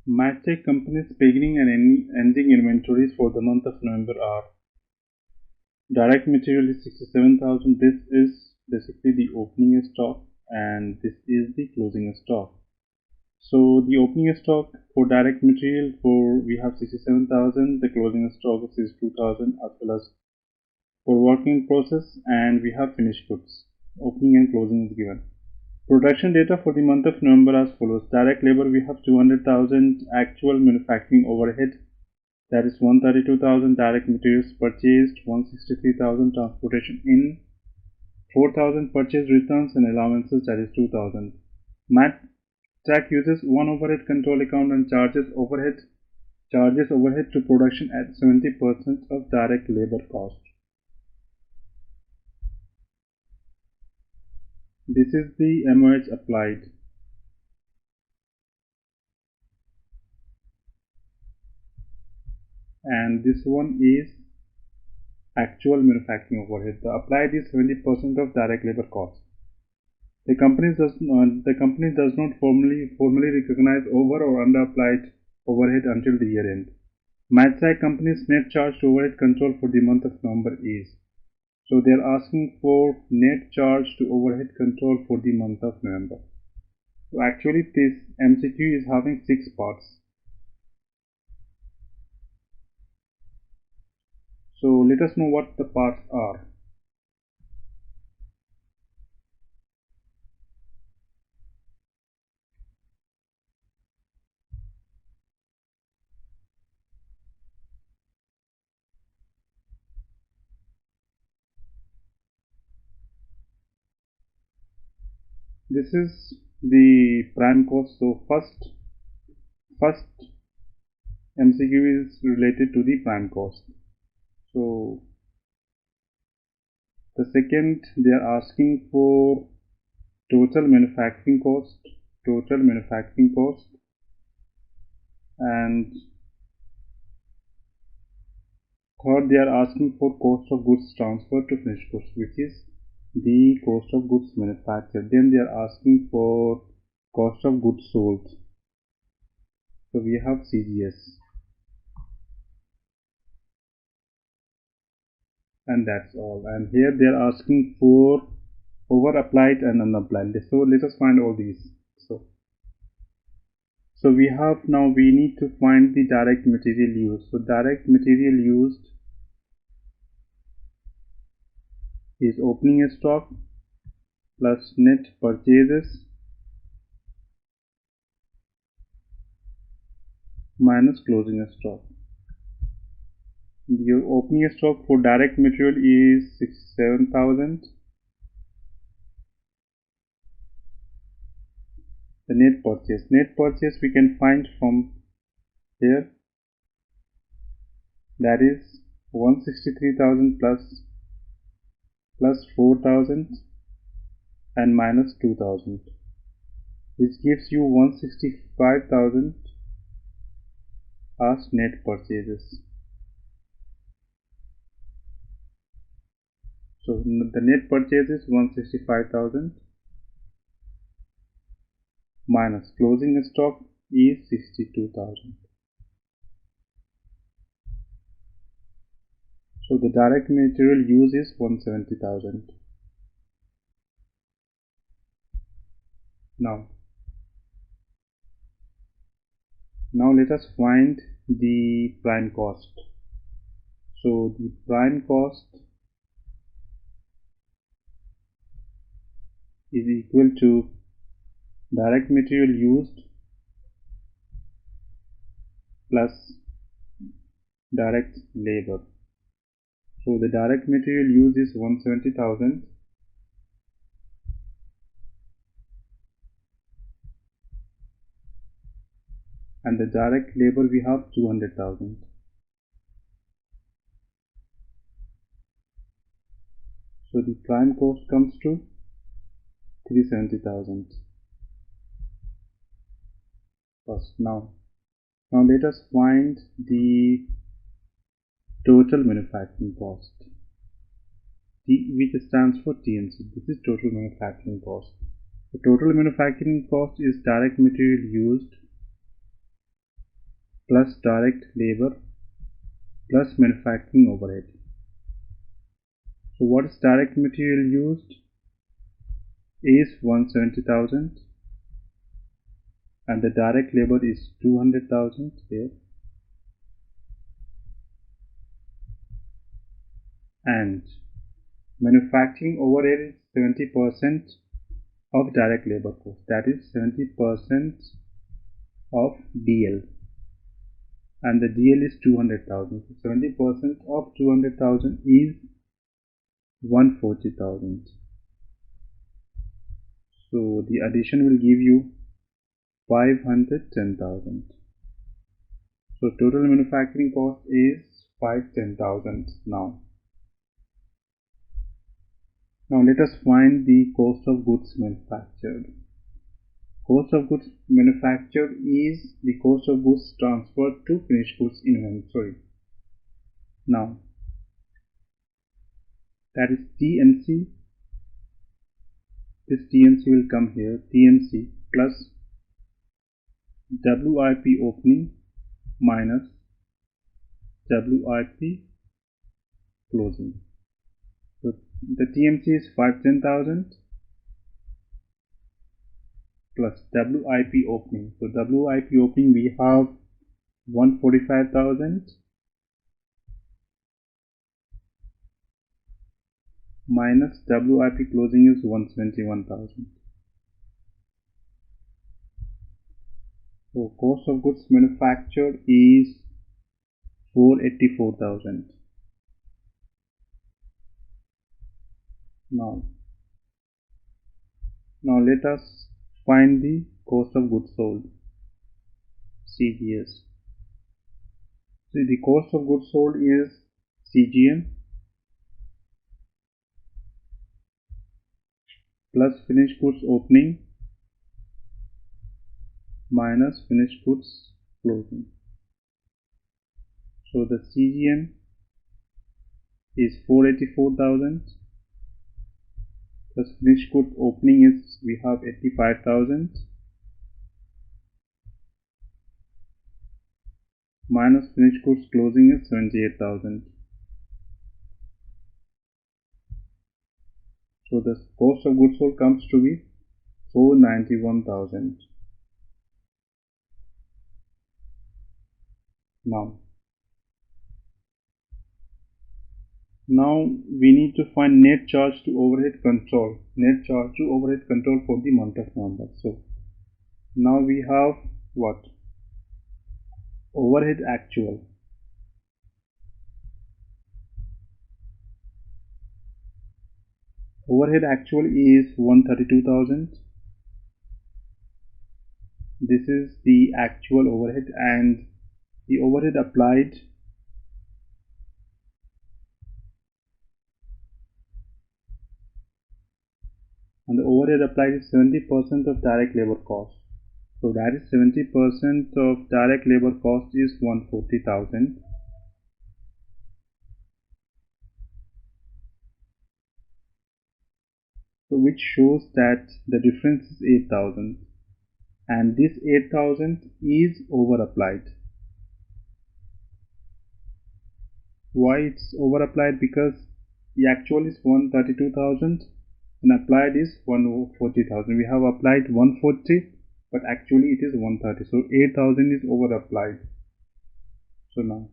Matchtech companies' beginning and ending inventories for the month of November are: direct material is 67,000. This is basically the opening stock, and this is the closing stock. So the opening stock for direct material we have 67,000, the closing stock is 62,000, as well as for work in process, and we have finished goods. Opening and closing is given. Production data for the month of November as follows: direct labor we have 200,000, actual manufacturing overhead that is 132,000, direct materials purchased 163,000, transportation in 4,000, purchase returns and allowances that is 2,000. MATTAC uses one overhead control account and charges overhead to production at 70% of direct labor cost. This is the MOH applied. And this one is actual manufacturing overhead. The applied is 70% of direct labor cost. The company does not formally recognize over or under applied overhead until the year end. MATTAC company's net charge to overhead control for the month of November is. So they are asking for net charge to overhead control for the month of November. So actually this MCQ is having 6 parts. So let us know what the parts are. This is the prime cost. So first MCQ is related to the prime cost. So the second, they are asking for total manufacturing cost, and third, they are asking for cost of goods transferred to finished goods, which is the cost of goods manufactured. Then they are asking for cost of goods sold. So we have CGS. And that's all. And here they are asking for over applied and unapplied. So let us find all these. So we need to find the direct material used. So direct material used is opening stock plus net purchases minus closing stock. Your opening stock for direct material is 67,000. The net purchase we can find from here, that is 163,000 plus 4,000 and minus 2,000, which gives you 165,000 as net purchases. So the net purchase is 165,000 minus closing stock is 62,000. So the direct material use is 170,000. Now let us find the prime cost. So the prime cost is equal to direct material used plus direct labor. So the direct material used is 170,000 and the direct labor we have 200,000. So the prime cost comes to 370,000. First, now let us find the total manufacturing cost, which stands for TMC. This is total manufacturing cost. The total manufacturing cost is direct material used plus direct labor plus manufacturing overhead. So what is direct material used is 170,000 and the direct labor is 200,000 here, and manufacturing overhead is 70% of direct labor cost, that is 70% of DL, and the DL is 200,000. So 70% of 200,000 is 140,000. So the addition will give you 510,000. So total manufacturing cost is 510,000 now. Now let us find the cost of goods manufactured. Cost of goods manufactured is the cost of goods transferred to finished goods inventory. Now that is TMC. This TMC will come here, TMC plus WIP opening minus WIP closing. So the TMC is 510,000 plus WIP opening. So WIP opening we have 145,000 minus WIP closing is 171,000. So cost of goods manufactured is 484,000. Now let us find the cost of goods sold, CGS. So the cost of goods sold is CGM plus finished goods opening minus finished goods closing. So the CGM is 484,000 plus finished goods opening is we have 85,000 minus finished goods closing is 78,000. So the cost of goods sold comes to be 491,000. Now we need to find net charge to overhead control. Net charge to overhead control for the month of November. So now we have what? Overhead actual. Overhead actual is 132,000. This is the actual overhead, and the overhead applied is 70% of direct labor cost. So that is 70% of direct labor cost is 140,000. So which shows that the difference is 8,000, and this 8,000 is over applied. Why it's over applied? Because the actual is 132,000 and applied is 140,000. We have applied 140, but actually it is 130. So 8,000 is over applied. So now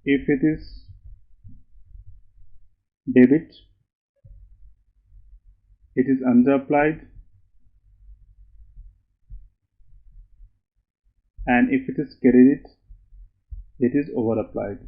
if it is debit, it is under applied, and if it is credit, it is over applied.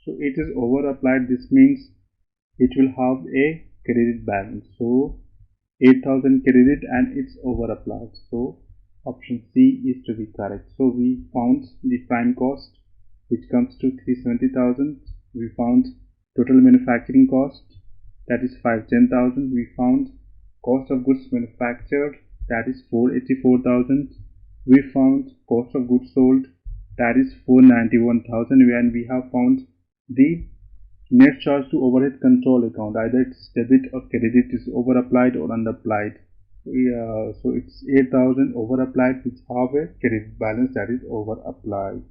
So it is over applied. This means it will have a credit balance. So 8,000 credit and it's over applied. So option C is to be correct. So we found the prime cost, which comes to 370,000. We found total manufacturing cost, that is 510,000. We found cost of goods manufactured, that is 484,000. We found cost of goods sold, that is 491,000, and we have found the Net charge to overhead control account, either it's debit or credit, is over applied or under applied. So it's 8,000 over applied, which have a credit balance that is over applied.